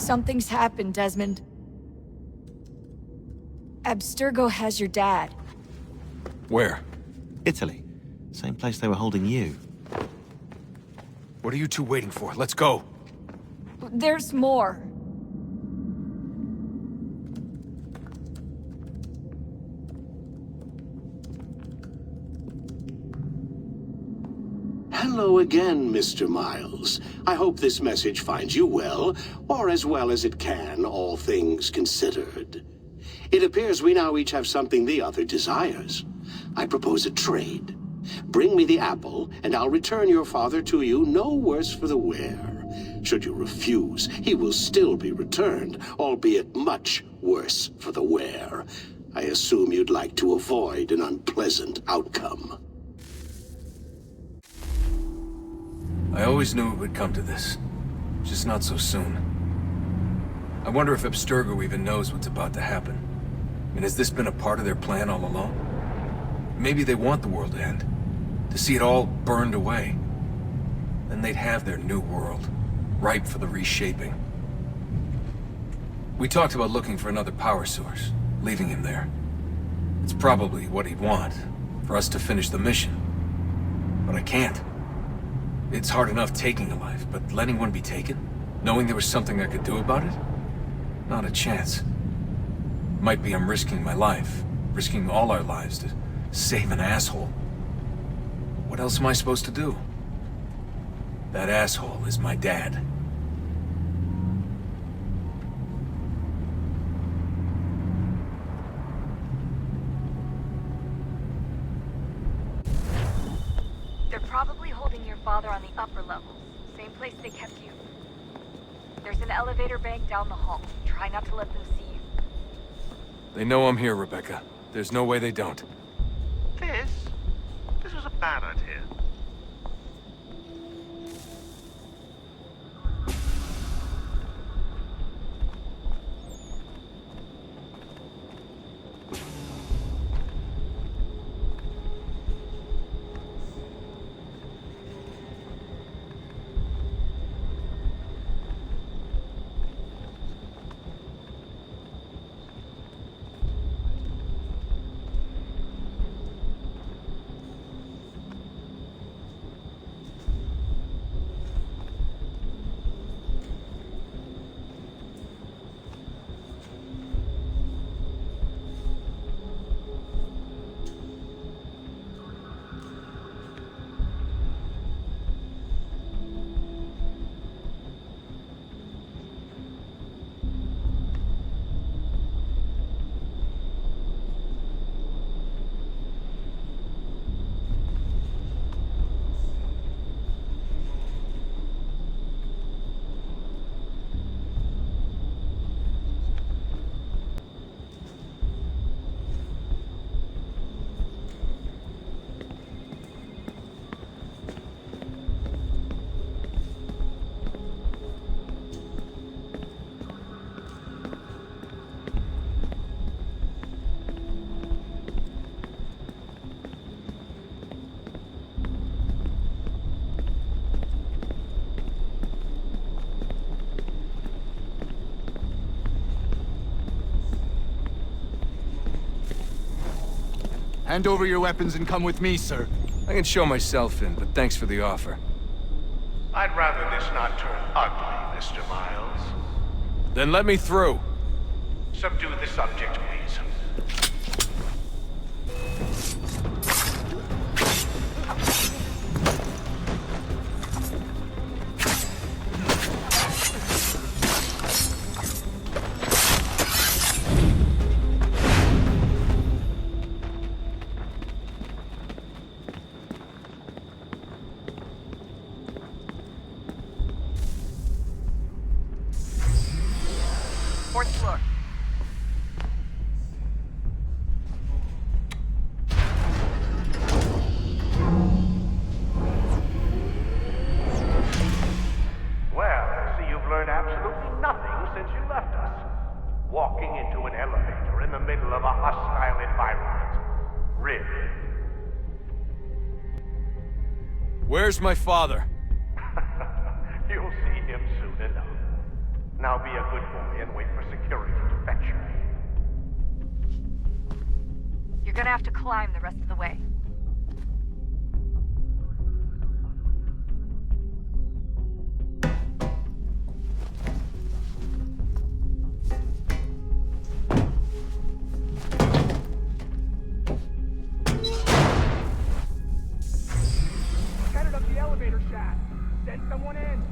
Something's happened, Desmond. Abstergo has your dad. Where? Italy. Same place they were holding you. What are you two waiting for? Let's go. There's more. Hello again, Mr. Miles. I hope this message finds you well, or as well as it can, all things considered. It appears we now each have something the other desires. I propose a trade. Bring me the apple, and I'll return your father to you no worse for the wear. Should you refuse, he will still be returned, albeit much worse for the wear. I assume you'd like to avoid an unpleasant outcome. I always knew it would come to this. Just not so soon. I wonder if Abstergo even knows what's about to happen. I mean, has this been a part of their plan all along? Maybe they want the world to end. To see it all burned away. Then they'd have their new world, ripe for the reshaping. We talked about looking for another power source, leaving him there. It's probably what he'd want, for us to finish the mission. But I can't. It's hard enough taking a life, but letting one be taken? Knowing there was something I could do about it? Not a chance. Might be I'm risking my life, risking all our lives to save an asshole. What else am I supposed to do? That asshole is my dad. They're probably holding your father on the upper levels. Same place they kept you. There's an elevator bank down the hall. Try not to let them see you. They know I'm here, Rebecca. There's no way they don't. This was a bad idea. Hand over your weapons and come with me, sir. I can show myself in, but thanks for the offer. I'd rather this not turn ugly, Mr. Miles. Then let me through. Subdue the subject, please. Fourth floor. Well, I see you've learned absolutely nothing since you left us. Walking into an elevator in the middle of a hostile environment. Really? Where's my father? You'll see him soon enough. Now be a good boy and wait for security to fetch you. You're gonna have to climb the rest of the way. Headed up the elevator shaft. Send someone in.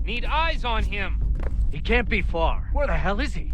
Need eyes on him. He can't be far. Where the hell is he?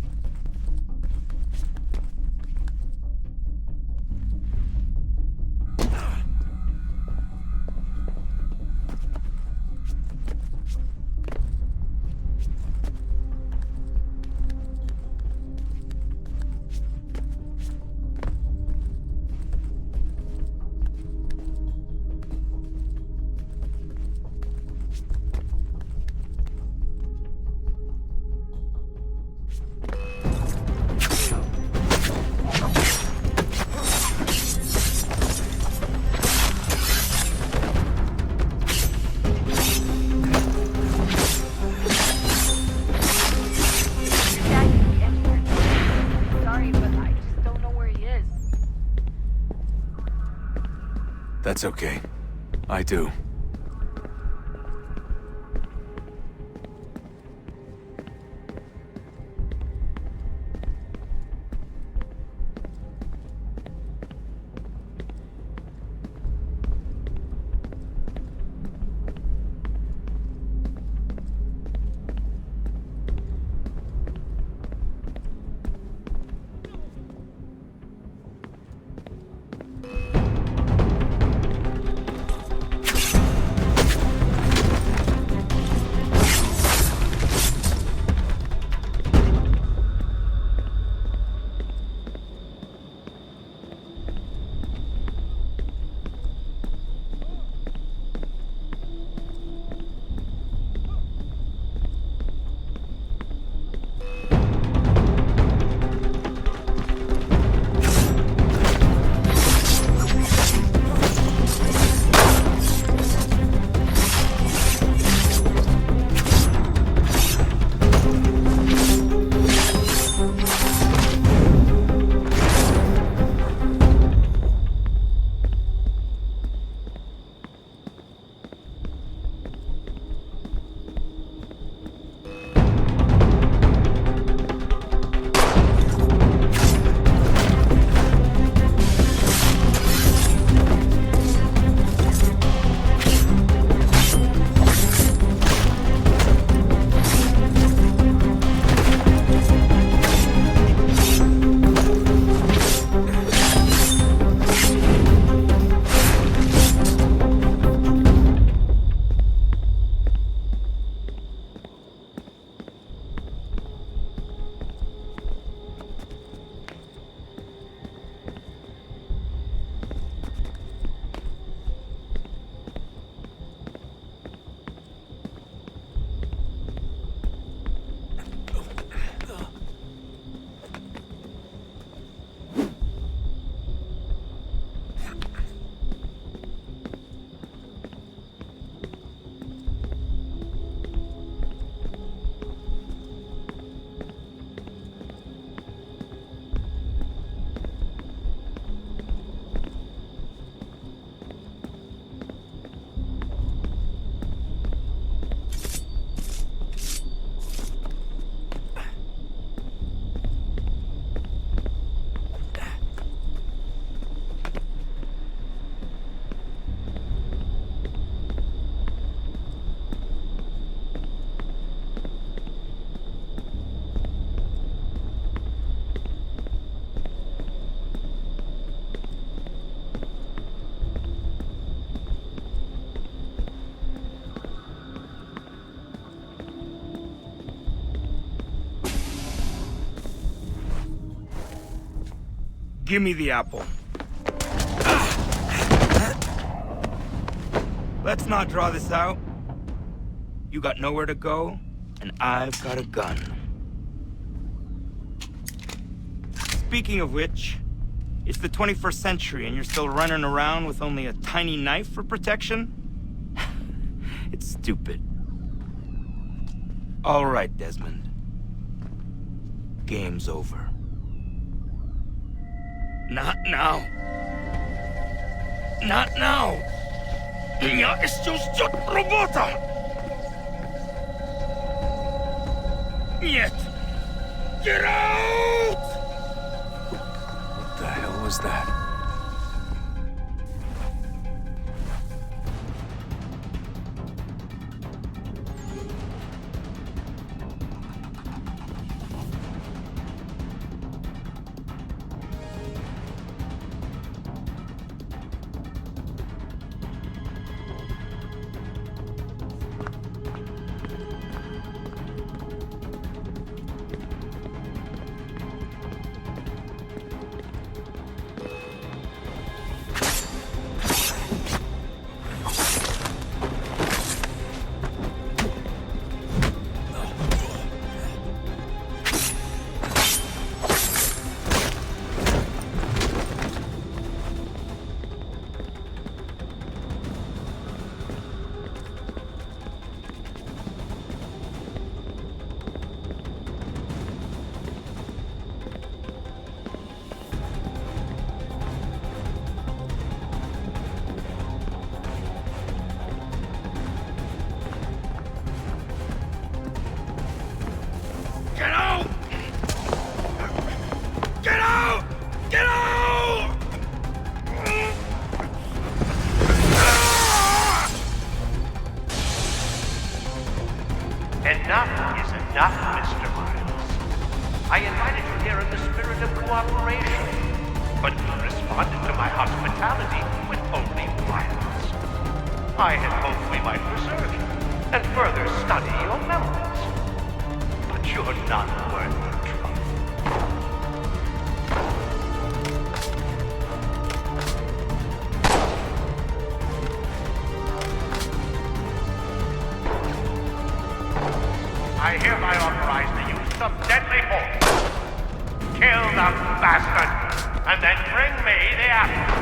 That's okay. I do. Give me the apple. Let's not draw this out. You got nowhere to go, and I've got a gun. Speaking of which, it's the 21st century and you're still running around with only a tiny knife for protection? It's stupid. All right, Desmond. Game's over. Not now. Not now. Я еще ждет работа. Нет. Get out! What the hell was that? Get out! Get out! Get out! Enough is enough, Mr. Miles. I invited you here in the spirit of cooperation, but you responded to my hospitality with only violence. I had hoped we might preserve you and further study your memories. But you're not worth the trouble. I hereby authorize the use of deadly force. Kill the bastard, and then bring me the apple.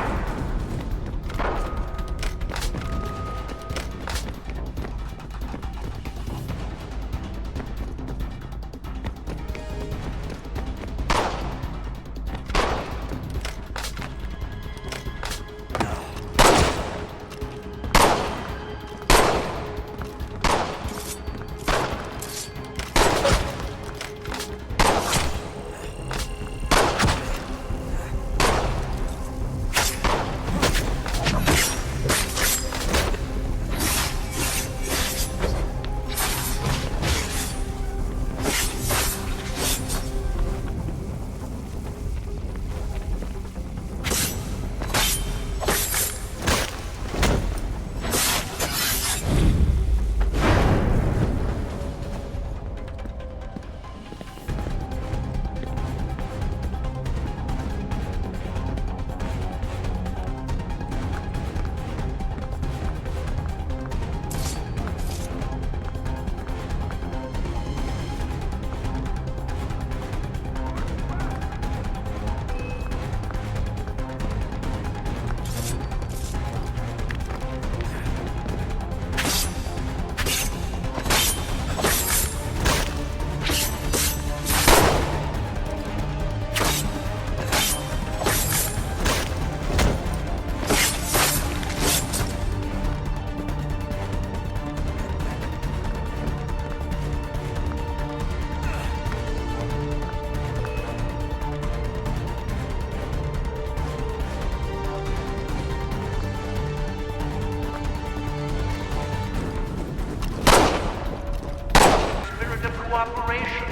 Cooperation,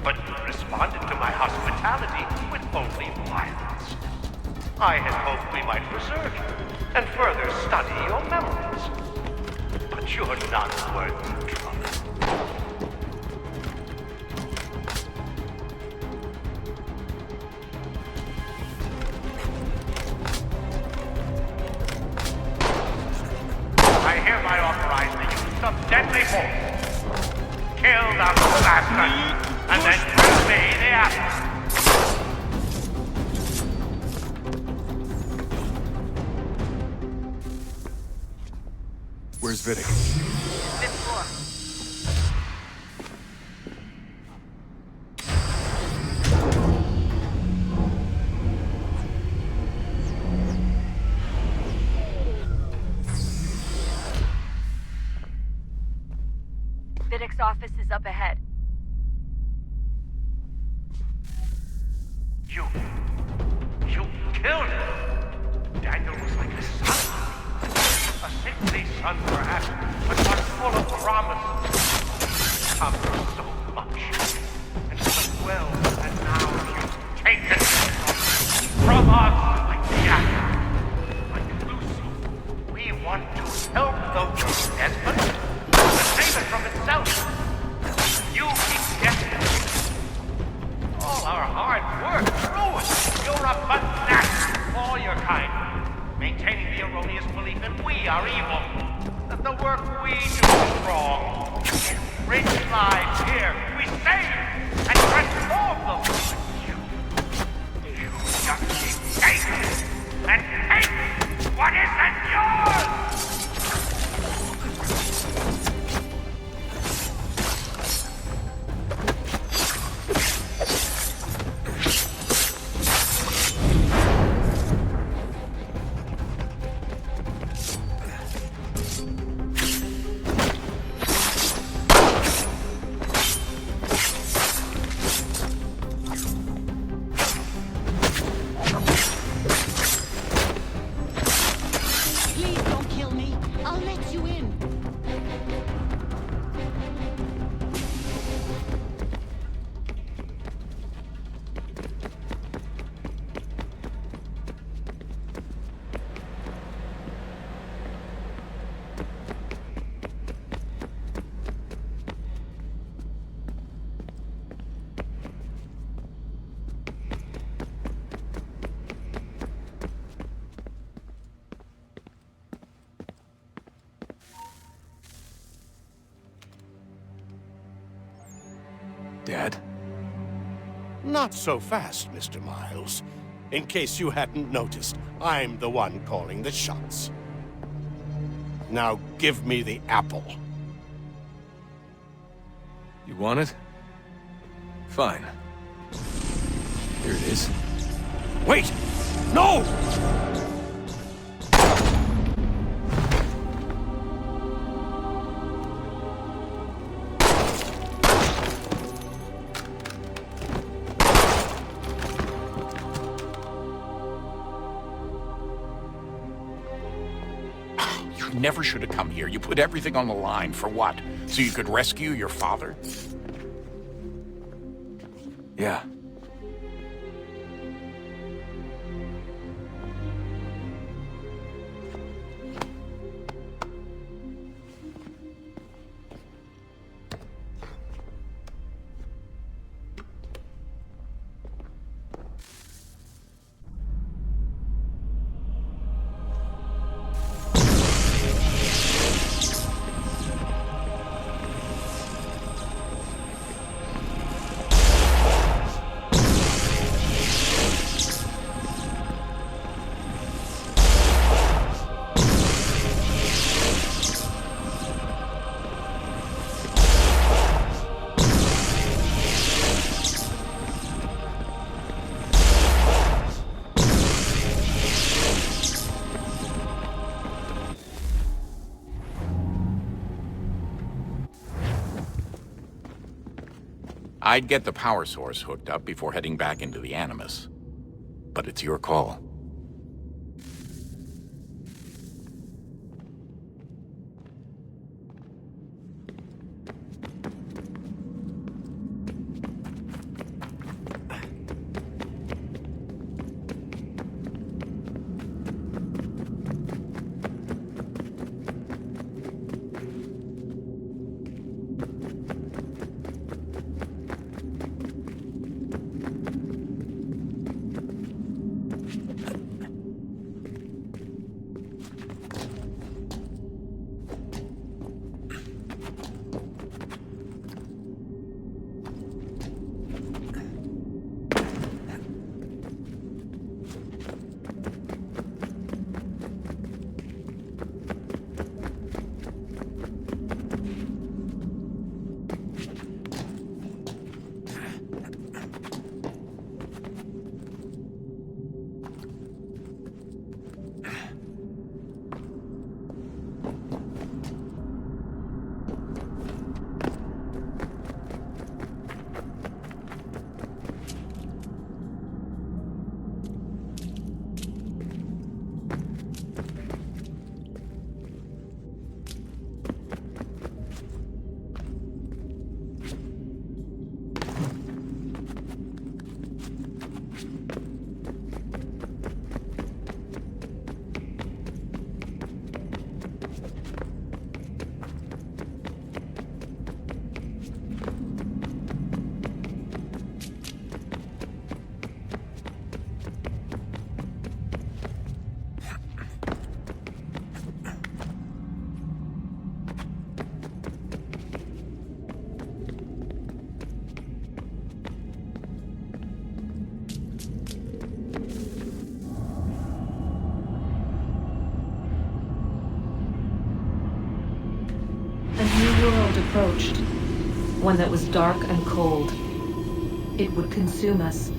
but you responded to my hospitality with only violence. I had hoped we might preserve you and further study your memories. But you're not worth the trouble. I hereby authorize the use of deadly force. Kill the bastard, and then bring me the apple. Vidic? Fifth floor. Vidic's office is up ahead. You killed him! Daniel was like a son. A sickly son, perhaps, but one full of promise. Accomplished so much, and so well, and now you've taken it from us like Jack, like Lucy. We want to help the world, Desmond, to save it from itself. You keep guessing. All our hard work ruined. You're a pathetic, all your kind, maintaining the erroneous belief that we are evil, that the work we do is wrong. Enrich lives here, we save and transform them. You just keep taking and take what isn't yours! Dad? Not so fast, Mr. Miles. In case you hadn't noticed, I'm the one calling the shots. Now give me the apple. You want it? Fine. Here it is. Wait! No! You never should have come here. You put everything on the line. For what? So you could rescue your father? Yeah. I'd get the power source hooked up before heading back into the Animus. But it's your call. approached. One that was dark and cold. It would consume us.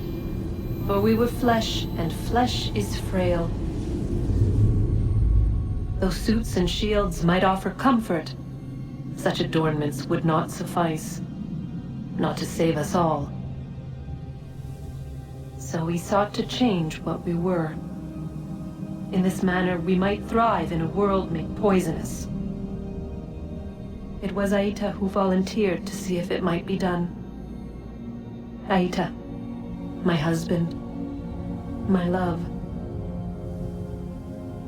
For we were flesh, and flesh is frail. Though suits and shields might offer comfort, such adornments would not suffice. Not to save us all. So we sought to change what we were. In this manner, we might thrive in a world made poisonous. It was Aita who volunteered to see if it might be done. Aita, my husband, my love.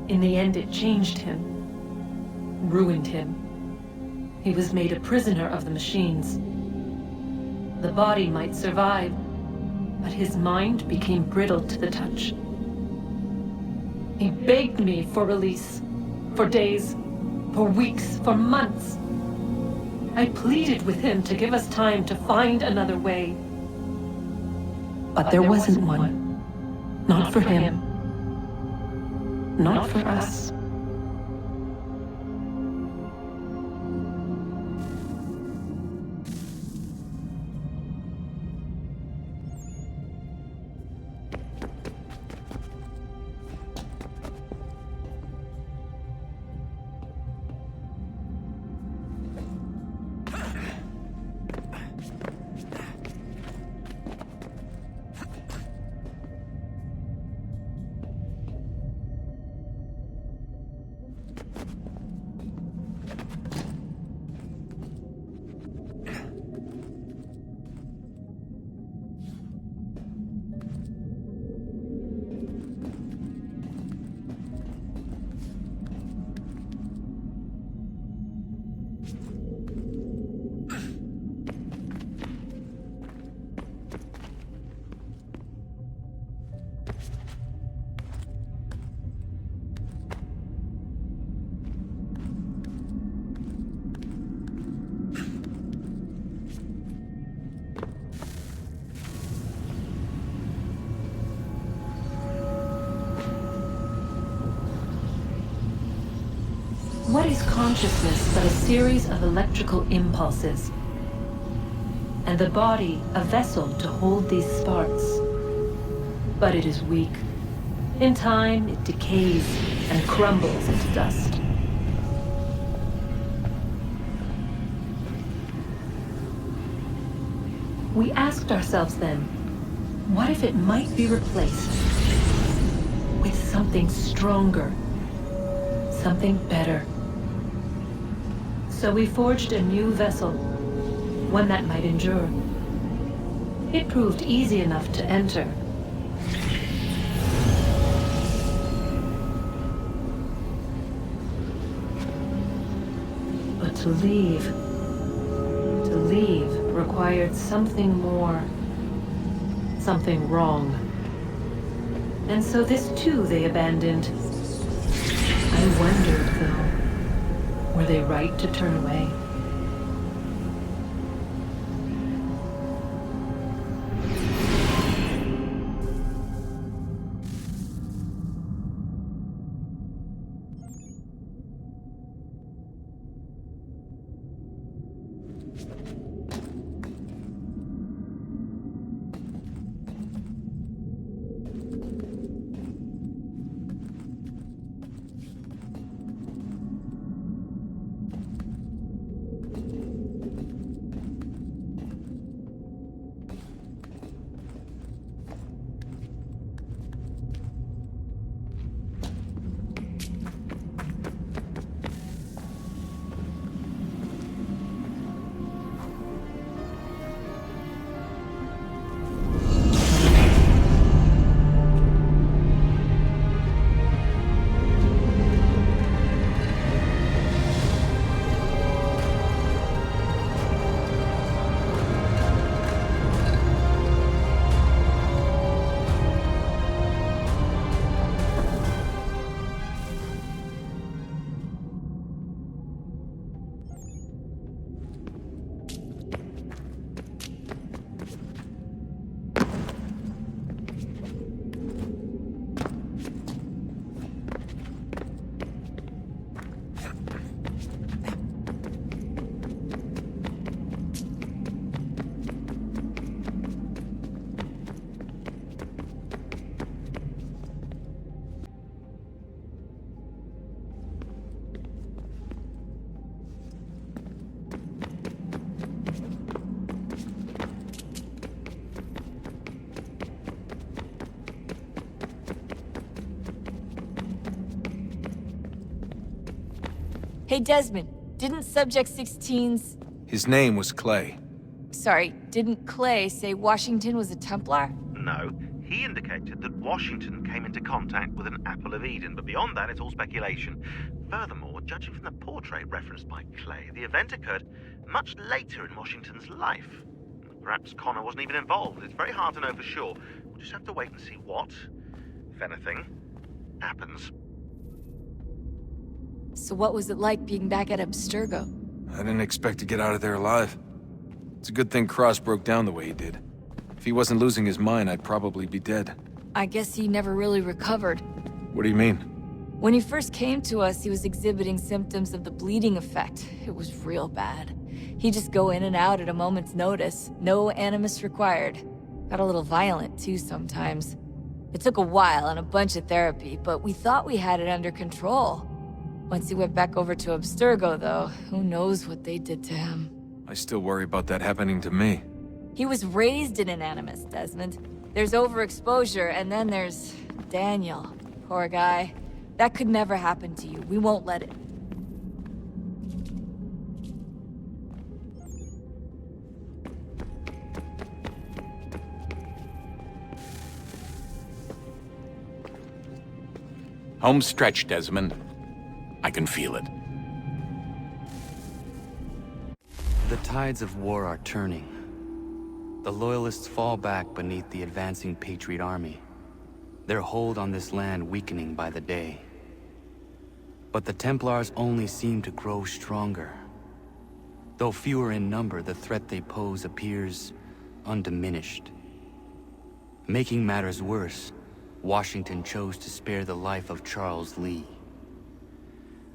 In the end, it changed him, ruined him. He was made a prisoner of the machines. The body might survive, but his mind became brittle to the touch. He begged me for release, for days, for weeks, for months. I pleaded with him to give us time to find another way. But there wasn't one. Not for him. Not for us. What is consciousness but a series of electrical impulses? And the body a vessel to hold these sparks. But it is weak. In time, it decays and crumbles into dust. We asked ourselves then, what if it might be replaced with something stronger, something better? So we forged a new vessel, one that might endure. It proved easy enough to enter. But to leave required something more, something wrong. And so this too they abandoned. I wondered, though, were they right to turn away? Hey, Desmond, didn't Subject 16's... His name was Clay. Sorry, didn't Clay say Washington was a Templar? No, he indicated that Washington came into contact with an Apple of Eden, but beyond that, it's all speculation. Furthermore, judging from the portrait referenced by Clay, the event occurred much later in Washington's life. Perhaps Connor wasn't even involved. It's very hard to know for sure. We'll just have to wait and see what, if anything, happens. So what was it like being back at Abstergo? I didn't expect to get out of there alive. It's a good thing Cross broke down the way he did. If he wasn't losing his mind, I'd probably be dead. I guess he never really recovered. What do you mean? When he first came to us, he was exhibiting symptoms of the bleeding effect. It was real bad. He'd just go in and out at a moment's notice. No animus required. Got a little violent, too, sometimes. It took a while and a bunch of therapy, but we thought we had it under control. Once he went back over to Abstergo, though, who knows what they did to him. I still worry about that happening to me. He was raised in an animus, Desmond. There's overexposure, and then there's Daniel. Poor guy. That could never happen to you. We won't let it. Home stretch, Desmond. I can feel it. The tides of war are turning. The Loyalists fall back beneath the advancing Patriot army, their hold on this land weakening by the day. But the Templars only seem to grow stronger. Though fewer in number, the threat they pose appears undiminished. Making matters worse, Washington chose to spare the life of Charles Lee.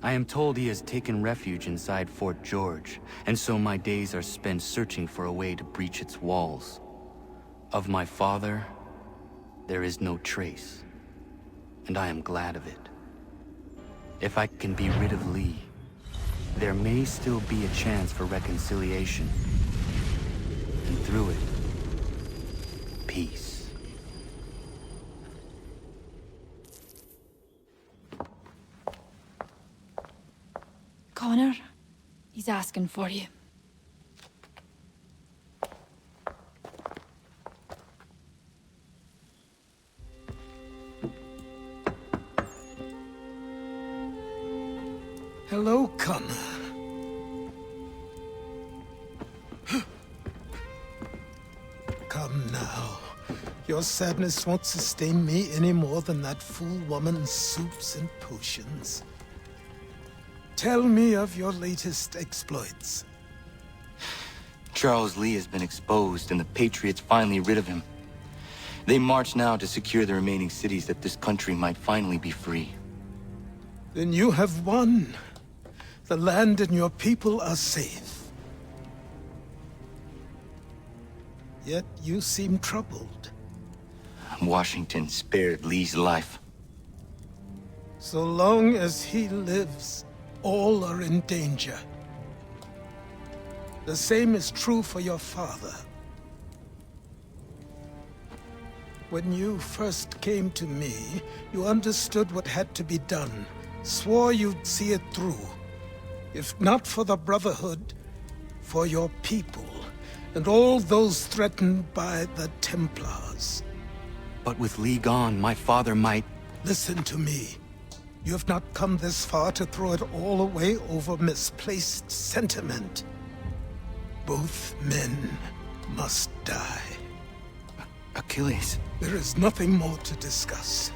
I am told he has taken refuge inside Fort George, and so my days are spent searching for a way to breach its walls. Of my father, there is no trace, and I am glad of it. If I can be rid of Lee, there may still be a chance for reconciliation. And through it, peace. Connor, he's asking for you. Hello, Connor. Come now. Your sadness won't sustain me any more than that fool woman's soups and potions. Tell me of your latest exploits. Charles Lee has been exposed, and the Patriots finally rid of him. They march now to secure the remaining cities that this country might finally be free. Then you have won. The land and your people are safe. Yet you seem troubled. Washington spared Lee's life. So long as he lives, all are in danger. The same is true for your father. When you first came to me, you understood what had to be done, swore you'd see it through. If not for the Brotherhood, for your people, and all those threatened by the Templars. But with Lee gone, my father might... Listen to me. You have not come this far to throw it all away over misplaced sentiment. Both men must die. Achilles. There is nothing more to discuss.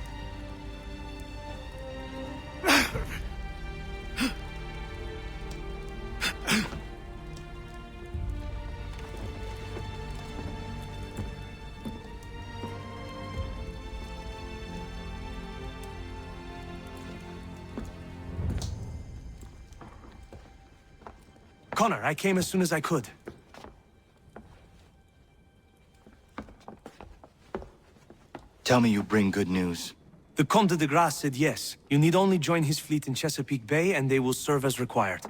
Connor, I came as soon as I could. Tell me you bring good news. The Comte de Grasse said yes. You need only join his fleet in Chesapeake Bay and they will serve as required.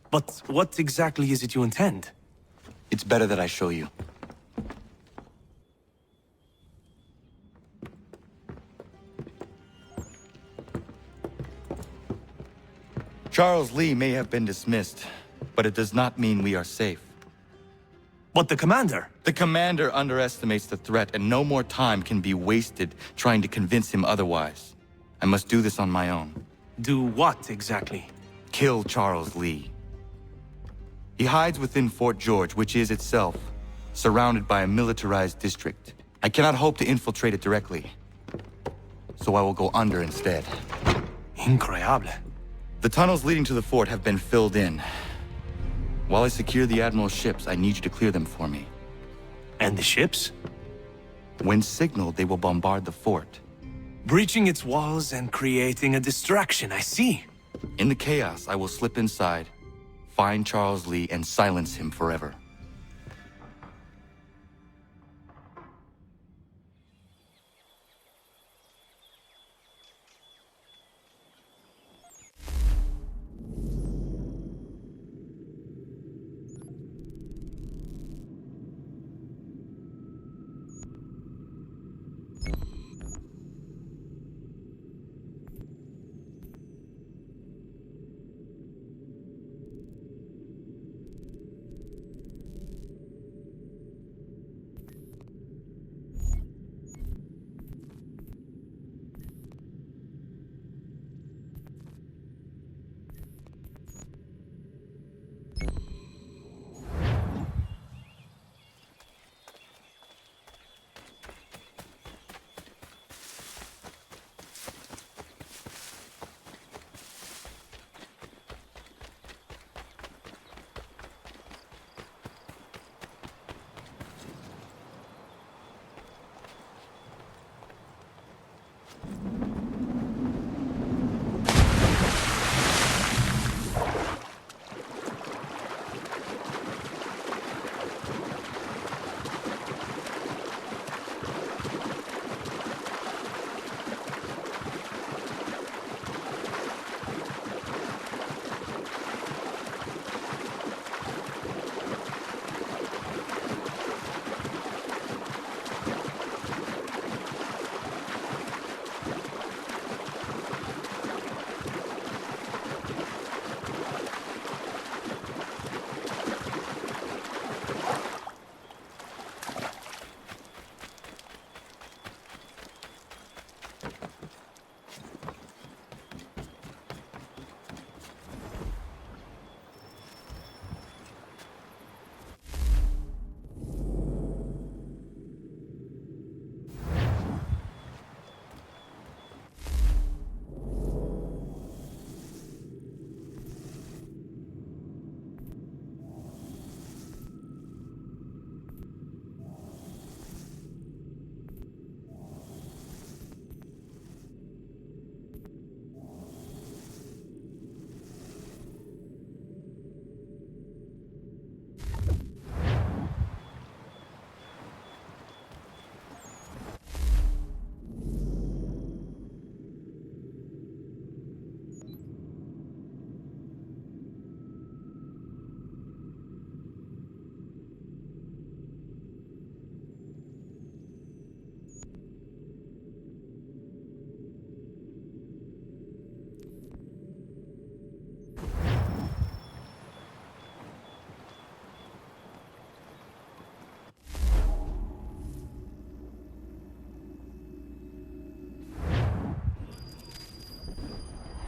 But what exactly is it you intend? It's better that I show you. Charles Lee may have been dismissed, but it does not mean we are safe. But the commander? The commander underestimates the threat, and no more time can be wasted trying to convince him otherwise. I must do this on my own. Do what, exactly? Kill Charles Lee. He hides within Fort George, which is itself surrounded by a militarized district. I cannot hope to infiltrate it directly, so I will go under instead. Incroyable. The tunnels leading to the fort have been filled in. While I secure the Admiral's ships, I need you to clear them for me. And the ships? When signaled, they will bombard the fort. Breaching its walls and creating a distraction, I see. In the chaos, I will slip inside, find Charles Lee, and silence him forever.